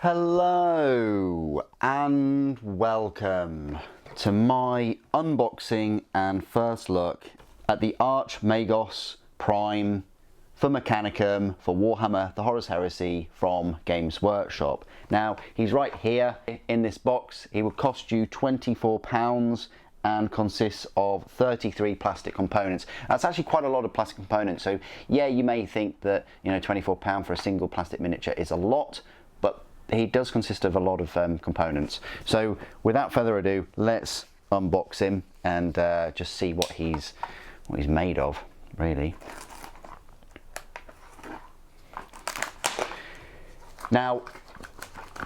Hello and welcome to my unboxing and first look at the Archmagos Prime for Mechanicum for Warhammer, the Horus Heresy from Games Workshop. Now, he's right here in this box. He will cost you £24 and consists of 33 plastic components. That's actually quite a lot of plastic components. So yeah, you may think that, you know, £24 for a single plastic miniature is a lot, but he does consist of a lot of components. So without further ado, let's unbox him and just see what he's made of, really. Now,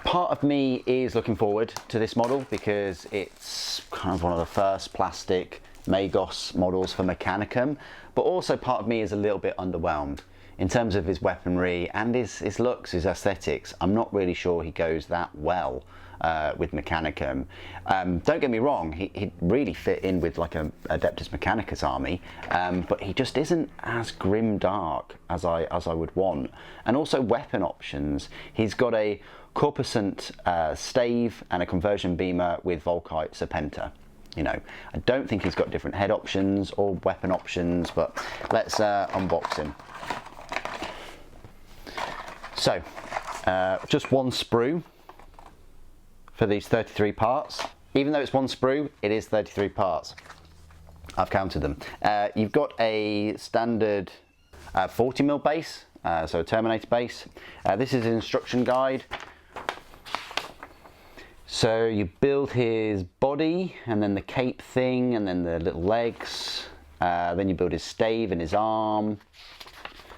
part of me is looking forward to this model because it's kind of one of the first plastic Magos models for Mechanicum, but also part of me is a little bit underwhelmed. In terms of his weaponry and his looks, his aesthetics, I'm not really sure he goes that well with Mechanicum. Don't get me wrong, he'd really fit in with like a Adeptus Mechanicus army, but he just isn't as grim dark as I would want. And also weapon options. He's got a corpuscent stave and a conversion beamer with Volkite Serpenta. You know, I don't think he's got different head options or weapon options, but let's unbox him. So, just one sprue for these 33 parts. Even though it's one sprue, it is 33 parts. I've counted them. You've got a standard 40mm base, so a Terminator base. This is an instruction guide. So you build his body, and then the cape thing, and then the little legs. Then you build his stave and his arm.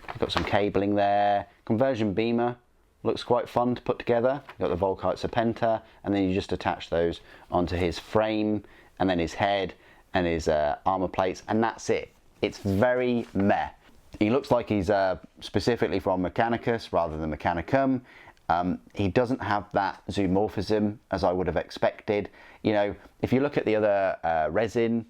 You've got some cabling there. Conversion beamer looks quite fun to put together. You've got the Volkite Serpenta, and then you just attach those onto his frame, and then his head and his armor plates, and that's it. It's very meh. He looks like he's specifically from Mechanicus rather than Mechanicum. He doesn't have that zoomorphism as I would have expected. You know, if you look at the other resin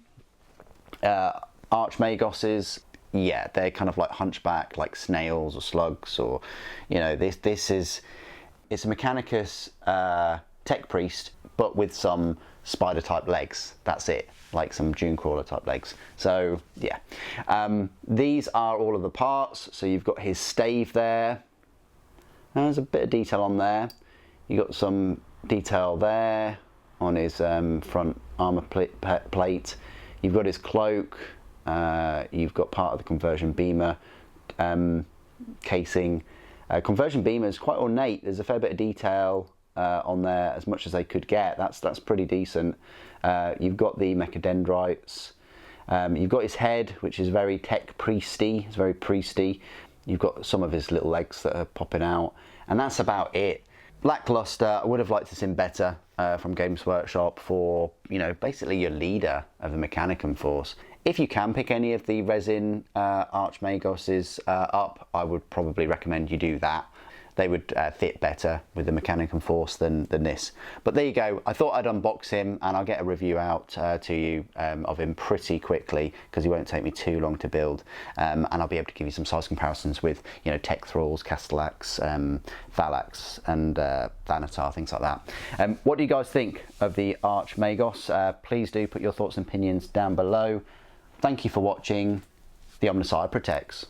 Archmagoses, yeah, they're kind of like hunchback, like snails or slugs, or, you know, it's a Mechanicus tech priest, but with some spider type legs. That's it, like some dune crawler type legs. So yeah, these are all of the parts. So you've got his stave there. There's a bit of detail on there. You got some detail there on his front armor plate. You've got his cloak. You've got part of the conversion beamer casing. Conversion beamer is quite ornate. There's a fair bit of detail on there, as much as they could get. That's pretty decent. You've got the mechadendrites. You've got his head, which is very tech priesty. It's very priesty. You've got some of his little legs that are popping out, and that's about it. Lackluster. I would have liked to see him better from Games Workshop for, you know, basically your leader of the Mechanicum force. If you can pick any of the resin Archmagoses up, I would probably recommend you do that. They would fit better with the Mechanicum force than this. But there you go. I thought I'd unbox him, and I'll get a review out to you of him pretty quickly, because he won't take me too long to build. And I'll be able to give you some size comparisons with, you know, Tech Thralls, Castellax, Thalax, and Thanatar, things like that. What do you guys think of the Archmagos? Please do put your thoughts and opinions down below. Thank you for watching. The Omnissiah protects.